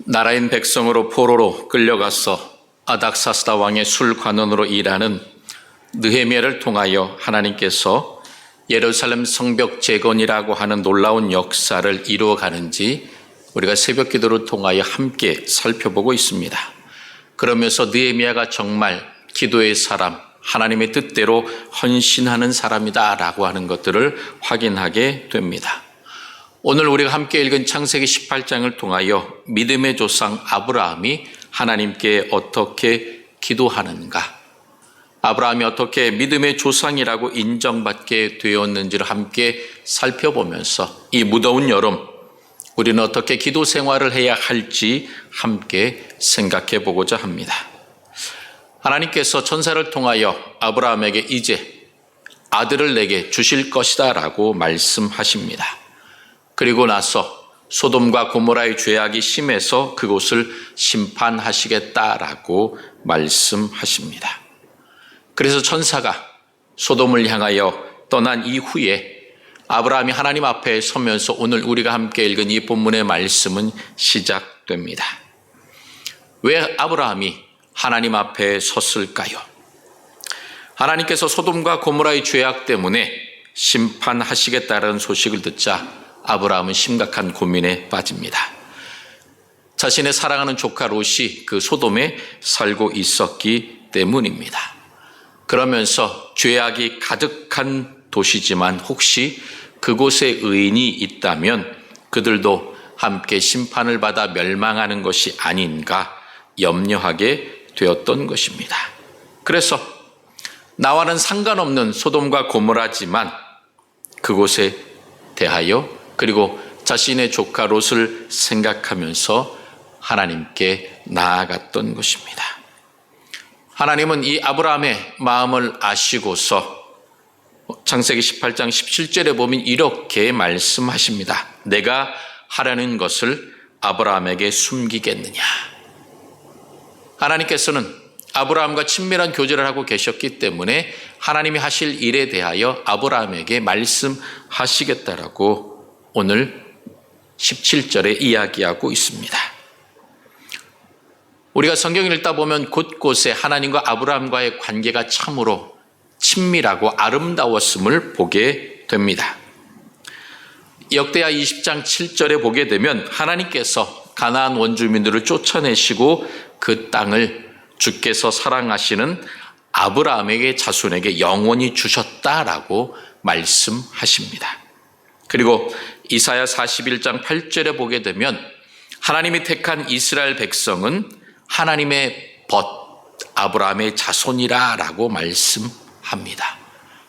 나라인 백성으로 포로로 끌려가서 아닥사스다 왕의 술관원으로 일하는 느헤미야를 통하여 하나님께서 예루살렘 성벽 재건이라고 하는 놀라운 역사를 이루어가는지 우리가 새벽 기도를 통하여 함께 살펴보고 있습니다. 그러면서 느헤미야가 정말 기도의 사람, 하나님의 뜻대로 헌신하는 사람이다라고 하는 것들을 확인하게 됩니다. 오늘 우리가 함께 읽은 창세기 18장을 통하여 믿음의 조상 아브라함이 하나님께 어떻게 기도하는가, 아브라함이 어떻게 믿음의 조상이라고 인정받게 되었는지를 함께 살펴보면서 이 무더운 여름 우리는 어떻게 기도 생활을 해야 할지 함께 생각해 보고자 합니다. 하나님께서 천사를 통하여 아브라함에게 이제 아들을 내게 주실 것이다 라고 말씀하십니다. 그리고 나서 소돔과 고모라의 죄악이 심해서 그곳을 심판하시겠다라고 말씀하십니다. 그래서 천사가 소돔을 향하여 떠난 이후에 아브라함이 하나님 앞에 서면서 오늘 우리가 함께 읽은 이 본문의 말씀은 시작됩니다. 왜 아브라함이 하나님 앞에 섰을까요? 하나님께서 소돔과 고모라의 죄악 때문에 심판하시겠다는 소식을 듣자 아브라함은 심각한 고민에 빠집니다. 자신의 사랑하는 조카 롯이 그 소돔에 살고 있었기 때문입니다. 그러면서 죄악이 가득한 도시지만 혹시 그곳에 의인이 있다면 그들도 함께 심판을 받아 멸망하는 것이 아닌가 염려하게 되었던 것입니다. 그래서 나와는 상관없는 소돔과 고모라지만 그곳에 대하여 그리고 자신의 조카 롯을 생각하면서 하나님께 나아갔던 것입니다. 하나님은 이 아브라함의 마음을 아시고서 창세기 18장 17절에 보면 이렇게 말씀하십니다. 내가 하려는 것을 아브라함에게 숨기겠느냐. 하나님께서는 아브라함과 친밀한 교제를 하고 계셨기 때문에 하나님이 하실 일에 대하여 아브라함에게 말씀하시겠다라고 오늘 17절에 이야기하고 있습니다. 우리가 성경을 읽다 보면 곳곳에 하나님과 아브라함과의 관계가 참으로 친밀하고 아름다웠음을 보게 됩니다. 역대하 20장 7절에 보게 되면 하나님께서 가나안 원주민들을 쫓아내시고 그 땅을 주께서 사랑하시는 아브라함에게 자손에게 영원히 주셨다라고 말씀하십니다. 그리고 이사야 41장 8절에 보게 되면 하나님이 택한 이스라엘 백성은 하나님의 벗 아브라함의 자손이라고 말씀합니다.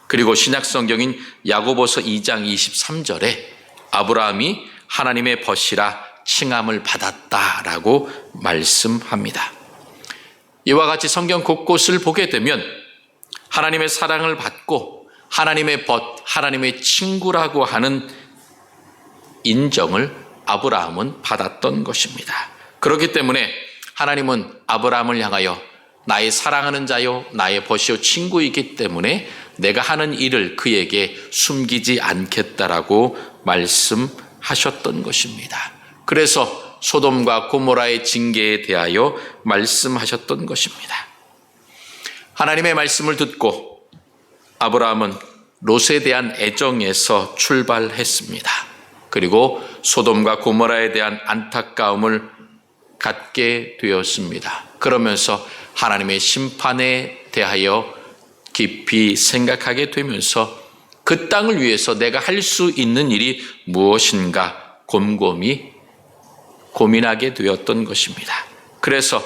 그리고 신약성경인 야고보서 2장 23절에 아브라함이 하나님의 벗이라 칭함을 받았다라고 말씀합니다. 이와 같이 성경 곳곳을 보게 되면 하나님의 사랑을 받고 하나님의 벗, 하나님의 친구라고 하는 인정을 아브라함은 받았던 것입니다. 그렇기 때문에 하나님은 아브라함을 향하여 나의 사랑하는 자요, 나의 벗이요 친구이기 때문에 내가 하는 일을 그에게 숨기지 않겠다라고 말씀하셨던 것입니다. 그래서 소돔과 고모라의 징계에 대하여 말씀하셨던 것입니다. 하나님의 말씀을 듣고 아브라함은 롯에 대한 애정에서 출발했습니다. 그리고 소돔과 고모라에 대한 안타까움을 갖게 되었습니다. 그러면서 하나님의 심판에 대하여 깊이 생각하게 되면서 그 땅을 위해서 내가 할 수 있는 일이 무엇인가 곰곰이 고민하게 되었던 것입니다. 그래서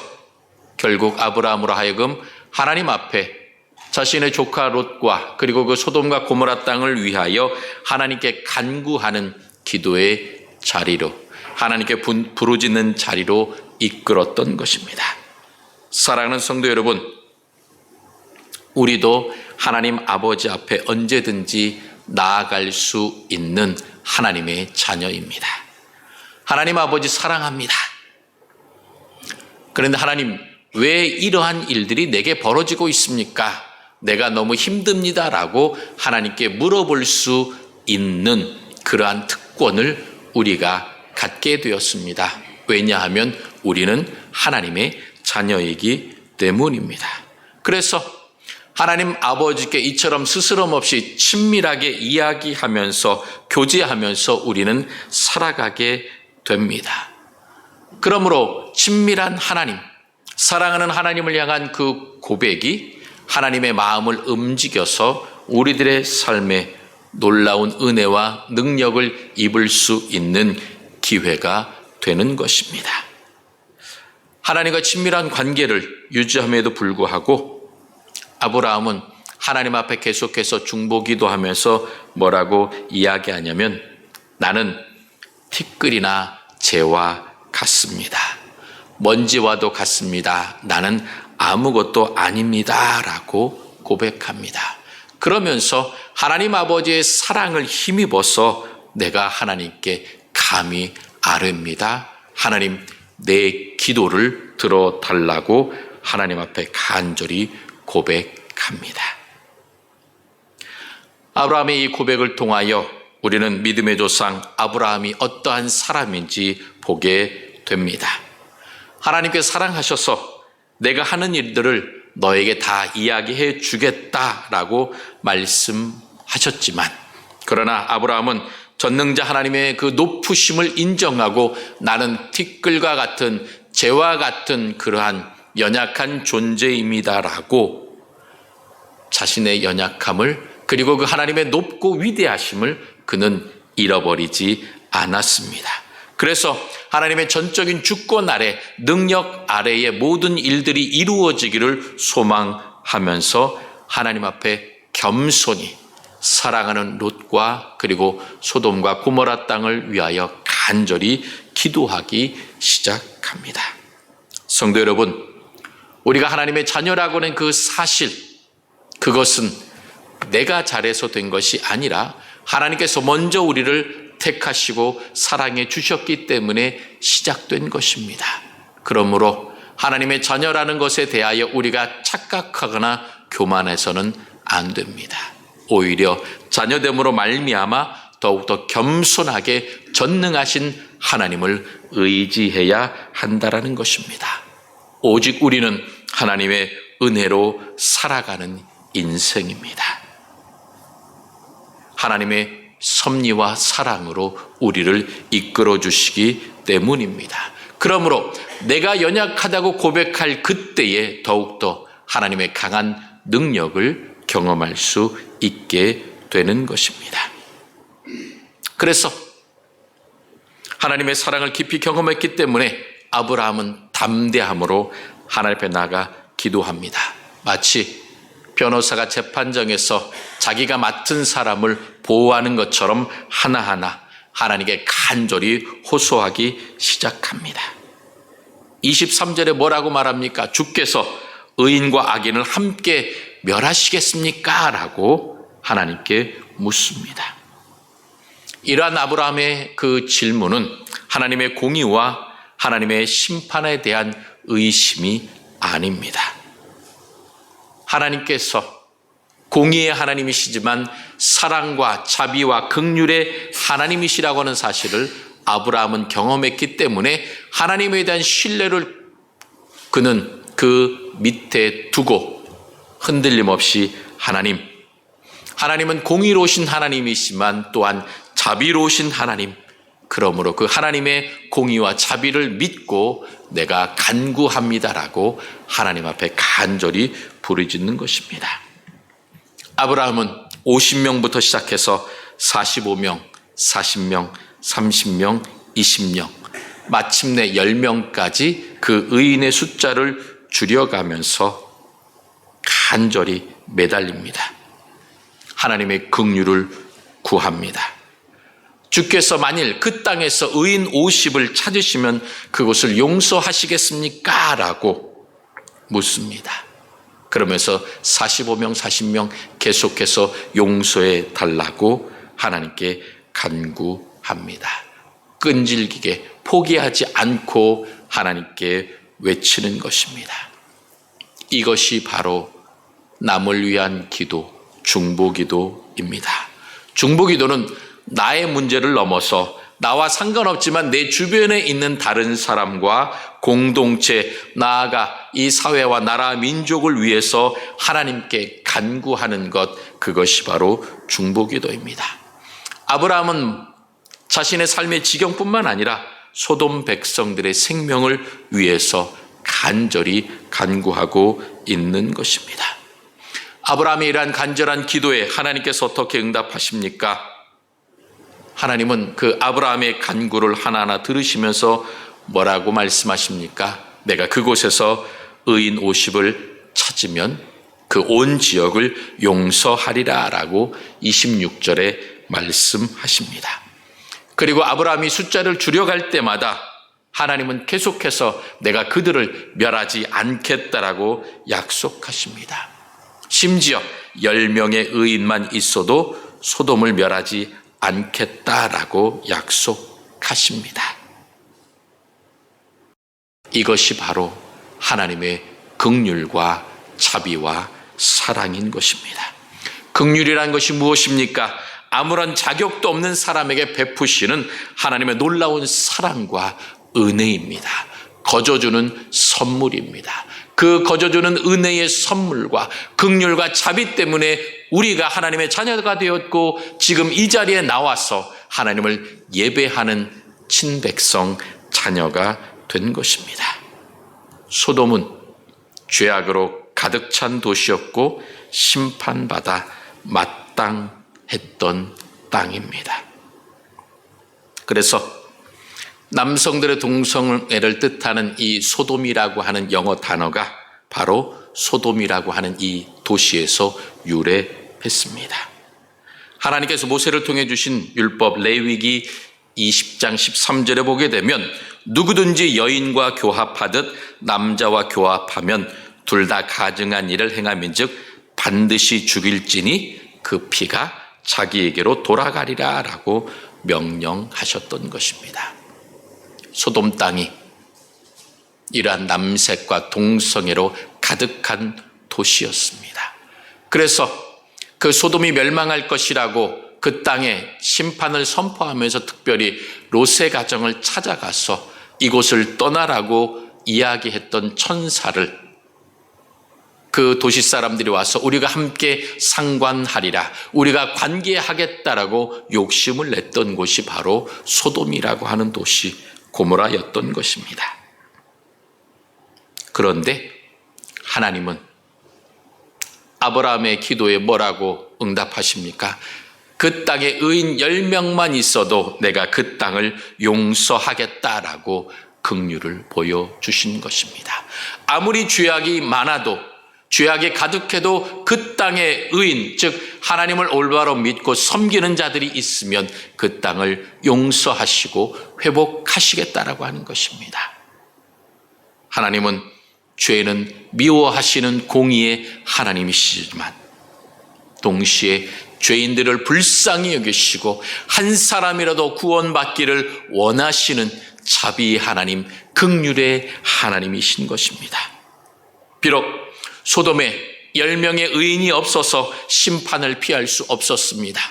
결국 아브라함으로 하여금 하나님 앞에 자신의 조카 롯과 그리고 그 소돔과 고모라 땅을 위하여 하나님께 간구하는 기도의 자리로, 하나님께 부르짖는 자리로 이끌었던 것입니다. 사랑하는 성도 여러분, 우리도 하나님 아버지 앞에 언제든지 나아갈 수 있는 하나님의 자녀입니다. 하나님 아버지 사랑합니다. 그런데 하나님, 왜 이러한 일들이 내게 벌어지고 있습니까? 내가 너무 힘듭니다라고 하나님께 물어볼 수 있는 그러한 특권을 우리가 갖게 되었습니다. 왜냐하면 우리는 하나님의 자녀이기 때문입니다. 그래서 하나님 아버지께 이처럼 스스럼 없이 친밀하게 이야기하면서 교제하면서 우리는 살아가게 됩니다. 그러므로 친밀한 하나님, 사랑하는 하나님을 향한 그 고백이 하나님의 마음을 움직여서 우리들의 삶에 놀라운 은혜와 능력을 입을 수 있는 기회가 되는 것입니다. 하나님과 친밀한 관계를 유지함에도 불구하고 아브라함은 하나님 앞에 계속해서 중보기도하면서 뭐라고 이야기하냐면 나는 티끌이나 재와 같습니다. 먼지와도 같습니다. 나는 아무것도 아닙니다. 라고 고백합니다. 그러면서 하나님 아버지의 사랑을 힘입어서 내가 하나님께 감히 아뢰입니다. 하나님 내 기도를 들어달라고 하나님 앞에 간절히 고백합니다. 아브라함의 이 고백을 통하여 우리는 믿음의 조상 아브라함이 어떠한 사람인지 보게 됩니다. 하나님께 사랑하셔서 내가 하는 일들을 너에게 다 이야기해 주겠다라고 말씀하셨지만 그러나 아브라함은 전능자 하나님의 그 높으심을 인정하고 나는 티끌과 같은 재와 같은 그러한 연약한 존재입니다라고 자신의 연약함을 그리고 그 하나님의 높고 위대하심을 그는 잃어버리지 않았습니다. 그래서 하나님의 전적인 주권 아래 능력 아래의 모든 일들이 이루어지기를 소망하면서 하나님 앞에 겸손히 사랑하는 롯과 그리고 소돔과 고모라 땅을 위하여 간절히 기도하기 시작합니다. 성도 여러분, 우리가 하나님의 자녀라고 하는 그 사실, 그것은 내가 잘해서 된 것이 아니라 하나님께서 먼저 우리를 택하시고 사랑해 주셨기 때문에 시작된 것입니다. 그러므로 하나님의 자녀라는 것에 대하여 우리가 착각하거나 교만해서는 안 됩니다. 오히려 자녀됨으로 말미암아 더욱더 겸손하게 전능하신 하나님을 의지해야 한다라는 것입니다. 오직 우리는 하나님의 은혜로 살아가는 인생입니다. 하나님의 섭리와 사랑으로 우리를 이끌어 주시기 때문입니다. 그러므로 내가 연약하다고 고백할 그때에 더욱더 하나님의 강한 능력을 경험할 수 있게 되는 것입니다. 그래서 하나님의 사랑을 깊이 경험했기 때문에 아브라함은 담대함으로 하나님 앞에 나가 기도합니다. 마치 변호사가 재판정에서 자기가 맡은 사람을 보호하는 것처럼 하나하나 하나님께 간절히 호소하기 시작합니다. 23절에 뭐라고 말합니까? 주께서 의인과 악인을 함께 멸하시겠습니까? 라고 하나님께 묻습니다. 이러한 아브라함의 그 질문은 하나님의 공의와 하나님의 심판에 대한 의심이 아닙니다. 하나님께서 공의의 하나님이시지만 사랑과 자비와 긍휼의 하나님이시라고 하는 사실을 아브라함은 경험했기 때문에 하나님에 대한 신뢰를 그는 그 밑에 두고 흔들림 없이 하나님은 공의로우신 하나님이시지만 또한 자비로우신 하나님, 그러므로 그 하나님의 공의와 자비를 믿고 내가 간구합니다라고 하나님 앞에 간절히 부르짖는 것입니다. 아브라함은 50명부터 시작해서 45명, 40명, 30명, 20명, 마침내 10명까지 그 의인의 숫자를 줄여가면서 간절히 매달립니다. 하나님의 긍휼을 구합니다. 주께서 만일 그 땅에서 의인 50을 찾으시면 그것을 용서하시겠습니까? 라고 묻습니다. 그러면서 45명, 40명 계속해서 용서해 달라고 하나님께 간구합니다. 끈질기게 포기하지 않고 하나님께 외치는 것입니다. 이것이 바로 남을 위한 기도, 중보기도입니다. 중보기도는 나의 문제를 넘어서 나와 상관없지만 내 주변에 있는 다른 사람과 공동체, 나아가 이 사회와 나라, 민족을 위해서 하나님께 간구하는 것, 그것이 바로 중보기도입니다. 아브라함은 자신의 삶의 지경뿐만 아니라 소돔 백성들의 생명을 위해서 간절히 간구하고 있는 것입니다. 아브라함의 이러한 간절한 기도에 하나님께서 어떻게 응답하십니까? 하나님은 그 아브라함의 간구를 하나하나 들으시면서 뭐라고 말씀하십니까? 내가 그곳에서 의인 50을 찾으면 그 온 지역을 용서하리라 라고 26절에 말씀하십니다. 그리고 아브라함이 숫자를 줄여갈 때마다 하나님은 계속해서 내가 그들을 멸하지 않겠다라고 약속하십니다. 심지어 10명의 의인만 있어도 소돔을 멸하지 않겠다라고 약속하십니다. 이것이 바로 하나님의 긍휼과 자비와 사랑인 것입니다. 긍휼이란 것이 무엇입니까? 아무런 자격도 없는 사람에게 베푸시는 하나님의 놀라운 사랑과 은혜입니다. 거저주는 선물입니다. 그 거저주는 은혜의 선물과 긍휼과 자비 때문에 우리가 하나님의 자녀가 되었고 지금 이 자리에 나와서 하나님을 예배하는 친백성 자녀가 된 것입니다. 소돔은 죄악으로 가득 찬 도시였고 심판받아 마땅했던 땅입니다. 그래서 남성들의 동성애를 뜻하는 이 소돔이라고 하는 영어 단어가 바로 소돔이라고 하는 이 도시에서 유래했습니다. 하나님께서 모세를 통해 주신 율법 레위기 20장 13절에 보게 되면 누구든지 여인과 교합하듯 남자와 교합하면 둘 다 가증한 일을 행함인즉 반드시 죽일지니 그 피가 자기에게로 돌아가리라 라고 명령하셨던 것입니다. 소돔 땅이 이러한 남색과 동성애로 가득한 도시였습니다. 그래서 그 소돔이 멸망할 것이라고 그 땅에 심판을 선포하면서 특별히 롯의 가정을 찾아가서 이곳을 떠나라고 이야기했던 천사를 그 도시 사람들이 와서 우리가 함께 상관하리라, 우리가 관계하겠다라고 욕심을 냈던 곳이 바로 소돔이라고 하는 도시 고모라였던 것입니다. 그런데 하나님은 아브라함의 기도에 뭐라고 응답하십니까? 그 땅에 의인 10명만 있어도 내가 그 땅을 용서하겠다라고 긍휼을 보여주신 것입니다. 아무리 죄악이 많아도, 죄악이 가득해도 그 땅에 의인, 즉 하나님을 올바로 믿고 섬기는 자들이 있으면 그 땅을 용서하시고 회복하시겠다라고 하는 것입니다. 하나님은 죄는 미워하시는 공의의 하나님이시지만 동시에 죄인들을 불쌍히 여기시고 한 사람이라도 구원받기를 원하시는 자비의 하나님, 긍휼의 하나님이신 것입니다. 비록 소돔에 10명의 의인이 없어서 심판을 피할 수 없었습니다.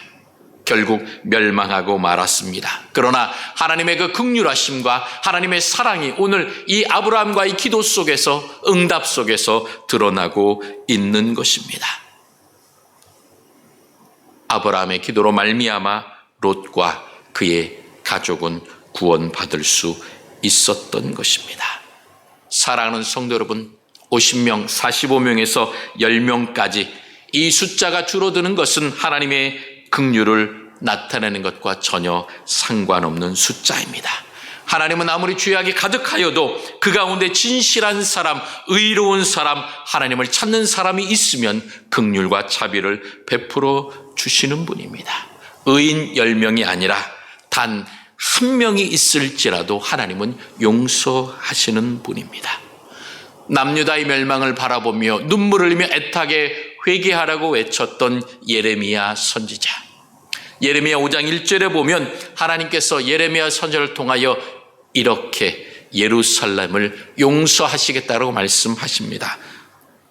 결국 멸망하고 말았습니다. 그러나 하나님의 그 긍휼하심과 하나님의 사랑이 오늘 이 아브라함과의 기도 속에서, 응답 속에서 드러나고 있는 것입니다. 아브라함의 기도로 말미암아 롯과 그의 가족은 구원받을 수 있었던 것입니다. 사랑하는 성도 여러분, 50명, 45명에서 10명까지 이 숫자가 줄어드는 것은 하나님의 긍휼을 나타내는 것과 전혀 상관없는 숫자입니다. 하나님은 아무리 죄악이 가득하여도 그 가운데 진실한 사람, 의로운 사람, 하나님을 찾는 사람이 있으면 긍휼과 자비를 베풀어 주시는 분입니다. 의인 10명이 아니라 단 한 명이 있을지라도 하나님은 용서하시는 분입니다. 남유다의 멸망을 바라보며 눈물을 흘리며 애타게 회개하라고 외쳤던 예레미야 선지자. 예레미야 5장 1절에 보면 하나님께서 예레미야 선지자를 통하여 이렇게 예루살렘을 용서하시겠다고 말씀하십니다.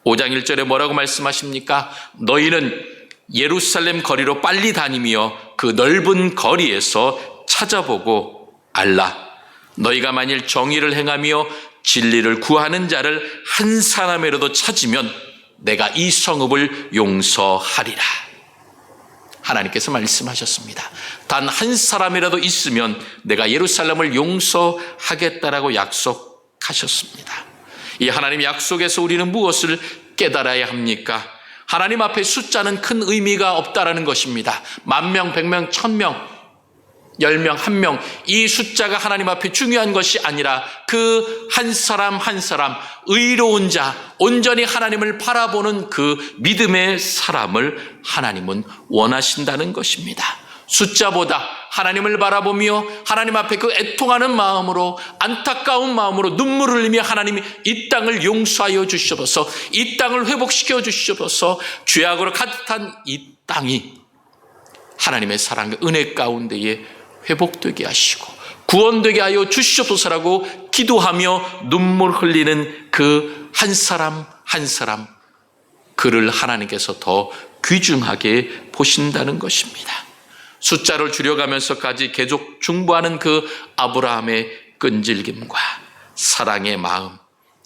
5장 1절에 뭐라고 말씀하십니까? 너희는 예루살렘 거리로 빨리 다니며 그 넓은 거리에서 찾아보고 알라. 너희가 만일 정의를 행하며 진리를 구하는 자를 한 사람이라도 찾으면 내가 이 성읍을 용서하리라. 하나님께서 말씀하셨습니다. 단 한 사람이라도 있으면 내가 예루살렘을 용서하겠다라고 약속하셨습니다. 이 하나님 약속에서 우리는 무엇을 깨달아야 합니까? 하나님 앞에 숫자는 큰 의미가 없다라는 것입니다. 10,000명, 100명, 1,000명, 10명, 1명, 이 숫자가 하나님 앞에 중요한 것이 아니라 그 한 사람 한 사람, 의로운 자, 온전히 하나님을 바라보는 그 믿음의 사람을 하나님은 원하신다는 것입니다. 숫자보다 하나님을 바라보며 하나님 앞에 그 애통하는 마음으로, 안타까운 마음으로 눈물을 흘리며 하나님이 이 땅을 용서하여 주시옵소서, 이 땅을 회복시켜 주시옵소서, 죄악으로 가득한 이 땅이 하나님의 사랑과 은혜 가운데에 회복되게 하시고 구원되게 하여 주시옵소서라고 기도하며 눈물 흘리는 그 한 사람 한 사람, 그를 하나님께서 더 귀중하게 보신다는 것입니다. 숫자를 줄여가면서까지 계속 중보하는 그 아브라함의 끈질김과 사랑의 마음,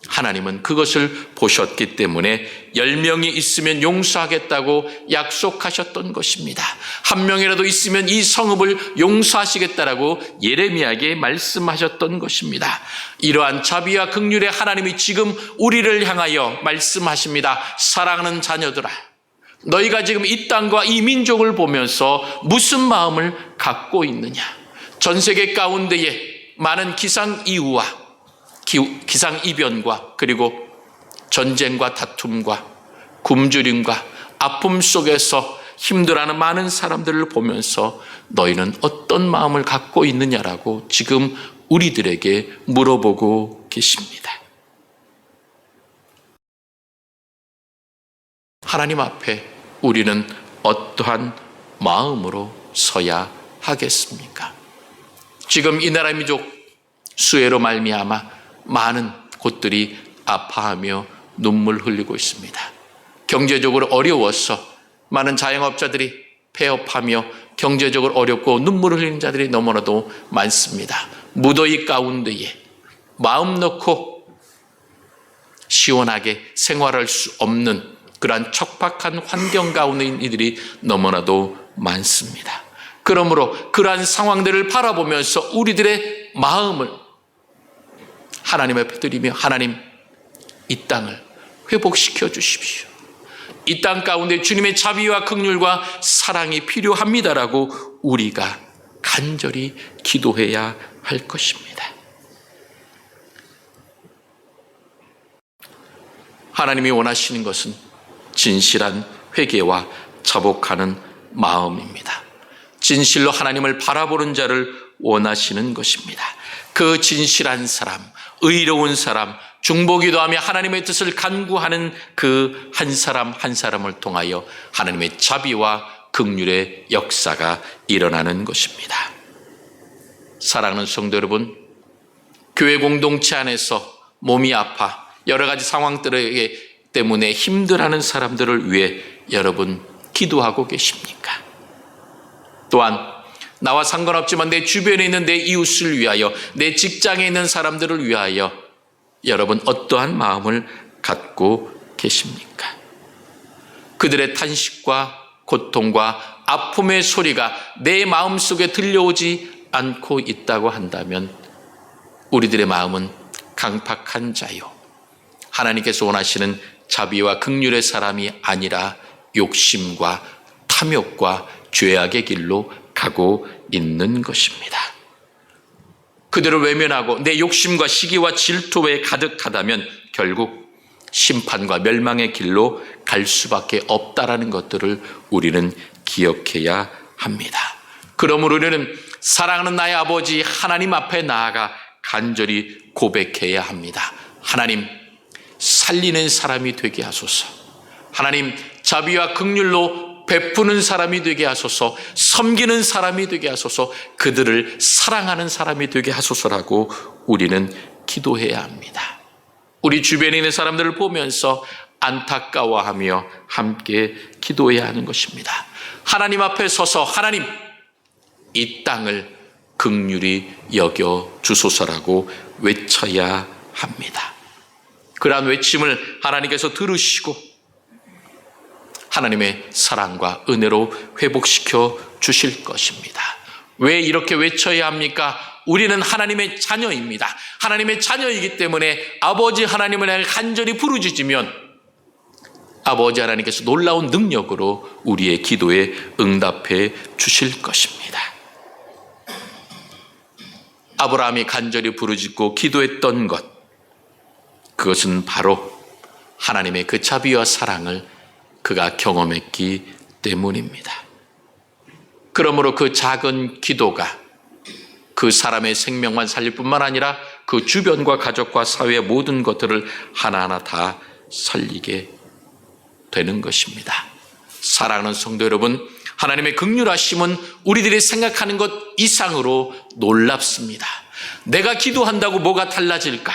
하나님은 그것을 보셨기 때문에 10명이 있으면 용서하겠다고 약속하셨던 것입니다. 1명이라도 있으면 이 성읍을 용서하시겠다라고 예레미야에게 말씀하셨던 것입니다. 이러한 자비와 긍휼의 하나님이 지금 우리를 향하여 말씀하십니다. 사랑하는 자녀들아, 너희가 지금 이 땅과 이 민족을 보면서 무슨 마음을 갖고 있느냐? 전 세계 가운데에 많은 기상이후와 기상이변과 그리고 전쟁과 다툼과 굶주림과 아픔 속에서 힘들어하는 많은 사람들을 보면서 너희는 어떤 마음을 갖고 있느냐라고 지금 우리들에게 물어보고 계십니다. 하나님 앞에 우리는 어떠한 마음으로 서야 하겠습니까? 지금 이 나라 민족 수해로 말미암아 많은 곳들이 아파하며 눈물 흘리고 있습니다. 경제적으로 어려워서 많은 자영업자들이 폐업하며 경제적으로 어렵고 눈물 흘리는 자들이 너무나도 많습니다. 무더위 가운데에 마음 놓고 시원하게 생활할 수 없는 그러한 척박한 환경 가운데 있는 이들이 너무나도 많습니다. 그러므로 그러한 상황들을 바라보면서 우리들의 마음을 하나님 앞에 드리며, 하나님, 이 땅을 회복시켜 주십시오. 이 땅 가운데 주님의 자비와 긍휼과 사랑이 필요합니다라고 우리가 간절히 기도해야 할 것입니다. 하나님이 원하시는 것은 진실한 회개와 자복하는 마음입니다. 진실로 하나님을 바라보는 자를 원하시는 것입니다. 그 진실한 사람, 의로운 사람, 중보기도하며 하나님의 뜻을 간구하는 그 한 사람 한 사람을 통하여 하나님의 자비와 긍휼의 역사가 일어나는 것입니다. 사랑하는 성도 여러분, 교회 공동체 안에서 몸이 아파 여러 가지 상황들 때문에 힘들어하는 사람들을 위해 여러분 기도하고 계십니까? 또한 나와 상관없지만 내 주변에 있는 내 이웃을 위하여, 내 직장에 있는 사람들을 위하여 여러분 어떠한 마음을 갖고 계십니까? 그들의 탄식과 고통과 아픔의 소리가 내 마음속에 들려오지 않고 있다고 한다면 우리들의 마음은 강팍한 자요, 하나님께서 원하시는 자비와 긍휼의 사람이 아니라 욕심과 탐욕과 죄악의 길로 가고 있는 것입니다. 그들을 외면하고 내 욕심과 시기와 질투에 가득하다면 결국 심판과 멸망의 길로 갈 수밖에 없다라는 것들을 우리는 기억해야 합니다. 그러므로 우리는 사랑하는 나의 아버지 하나님 앞에 나아가 간절히 고백해야 합니다. 하나님, 살리는 사람이 되게 하소서. 하나님, 자비와 긍휼로 베푸는 사람이 되게 하소서. 섬기는 사람이 되게 하소서. 그들을 사랑하는 사람이 되게 하소서라고 우리는 기도해야 합니다. 우리 주변에 있는 사람들을 보면서 안타까워하며 함께 기도해야 하는 것입니다. 하나님 앞에 서서 하나님, 이 땅을 긍휼히 여겨 주소서라고 외쳐야 합니다. 그러한 외침을 하나님께서 들으시고 하나님의 사랑과 은혜로 회복시켜 주실 것입니다. 왜 이렇게 외쳐야 합니까? 우리는 하나님의 자녀입니다. 하나님의 자녀이기 때문에 아버지 하나님을 향해 간절히 부르짖으면 아버지 하나님께서 놀라운 능력으로 우리의 기도에 응답해 주실 것입니다. 아브라함이 간절히 부르짖고 기도했던 것, 그것은 바로 하나님의 그 자비와 사랑을 그가 경험했기 때문입니다. 그러므로 그 작은 기도가 그 사람의 생명만 살릴 뿐만 아니라 그 주변과 가족과 사회의 모든 것들을 하나하나 다 살리게 되는 것입니다. 사랑하는 성도 여러분, 하나님의 긍휼하심은 우리들이 생각하는 것 이상으로 놀랍습니다. 내가 기도한다고 뭐가 달라질까?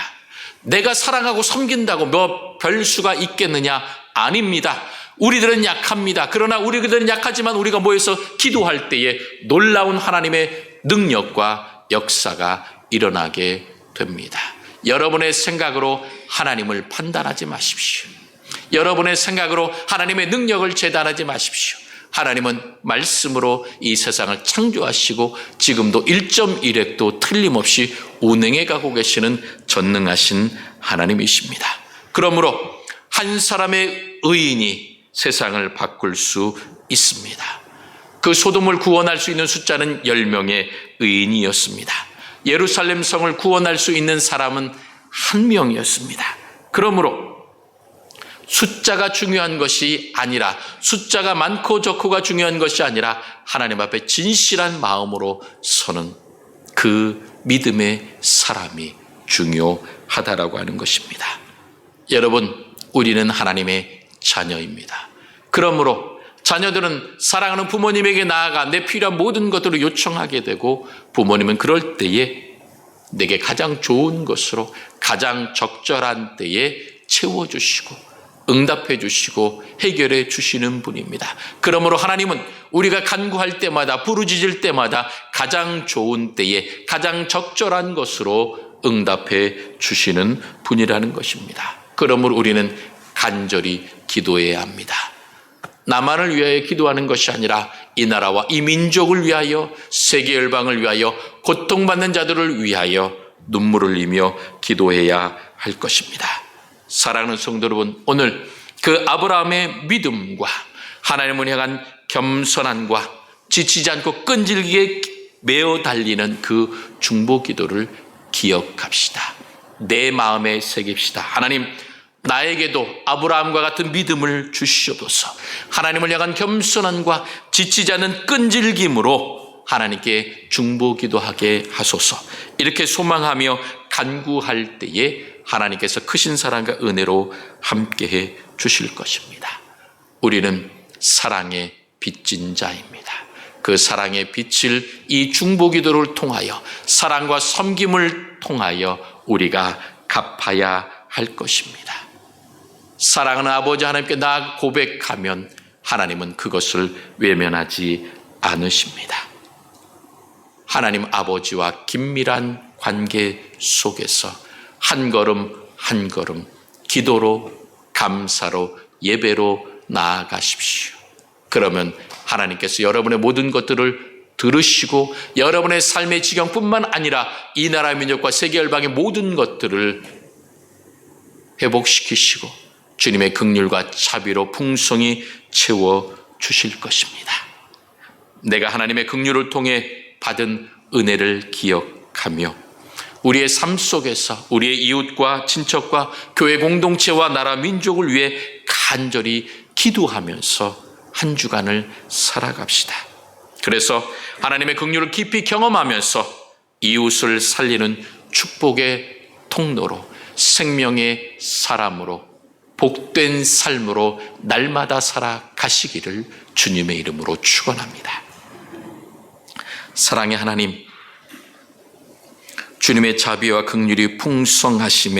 내가 사랑하고 섬긴다고 뭐 별수가 있겠느냐? 아닙니다. 우리들은 약합니다. 그러나 우리들은 약하지만 우리가 모여서 기도할 때에 놀라운 하나님의 능력과 역사가 일어나게 됩니다. 여러분의 생각으로 하나님을 판단하지 마십시오. 여러분의 생각으로 하나님의 능력을 재단하지 마십시오. 하나님은 말씀으로 이 세상을 창조하시고 지금도 1.1획도 틀림없이 운행해 가고 계시는 전능하신 하나님이십니다. 그러므로 한 사람의 의인이 세상을 바꿀 수 있습니다. 그 소돔을 구원할 수 있는 숫자는 10명의 의인이었습니다. 예루살렘 성을 구원할 수 있는 사람은 1명이었습니다. 그러므로 숫자가 중요한 것이 아니라, 숫자가 많고 적고가 중요한 것이 아니라 하나님 앞에 진실한 마음으로 서는 그 믿음의 사람이 중요하다라고 하는 것입니다. 여러분, 우리는 하나님의 자녀입니다. 그러므로 자녀들은 사랑하는 부모님에게 나아가 내 필요한 모든 것들을 요청하게 되고, 부모님은 그럴 때에 내게 가장 좋은 것으로 가장 적절한 때에 채워주시고 응답해 주시고 해결해 주시는 분입니다. 그러므로 하나님은 우리가 간구할 때마다, 부르짖을 때마다 가장 좋은 때에 가장 적절한 것으로 응답해 주시는 분이라는 것입니다. 그러므로 우리는 간절히 기도해야 합니다. 나만을 위하여 기도하는 것이 아니라 이 나라와 이 민족을 위하여, 세계 열방을 위하여, 고통받는 자들을 위하여 눈물을 흘리며 기도해야 할 것입니다. 사랑하는 성도 여러분, 오늘 그 아브라함의 믿음과 하나님을 향한 겸손함과 지치지 않고 끈질기게 메어 달리는 그 중보 기도를 기억합시다. 내 마음에 새깁시다. 하나님, 나에게도 아브라함과 같은 믿음을 주시옵소서. 하나님을 향한 겸손함과 지치지 않는 끈질김으로 하나님께 중보 기도하게 하소서. 이렇게 소망하며 간구할 때에 하나님께서 크신 사랑과 은혜로 함께해 주실 것입니다. 우리는 사랑의 빚진 자입니다. 그 사랑의 빛을 이 중보 기도를 통하여, 사랑과 섬김을 통하여 우리가 갚아야 할 것입니다. 사랑하는 아버지 하나님께 나아가 고백하면 하나님은 그것을 외면하지 않으십니다. 하나님 아버지와 긴밀한 관계 속에서 한 걸음 한 걸음 기도로, 감사로, 예배로 나아가십시오. 그러면 하나님께서 여러분의 모든 것들을 들으시고 여러분의 삶의 지경뿐만 아니라 이 나라 민족과 세계 열방의 모든 것들을 회복시키시고 주님의 긍휼과 자비로 풍성히 채워주실 것입니다. 내가 하나님의 긍휼을 통해 받은 은혜를 기억하며 우리의 삶 속에서 우리의 이웃과 친척과 교회 공동체와 나라 민족을 위해 간절히 기도하면서 한 주간을 살아갑시다. 그래서 하나님의 긍휼을 깊이 경험하면서 이웃을 살리는 축복의 통로로, 생명의 사람으로, 복된 삶으로 날마다 살아가시기를 주님의 이름으로 축원합니다. 사랑의 하나님, 주님의 자비와 긍휼이 풍성하심에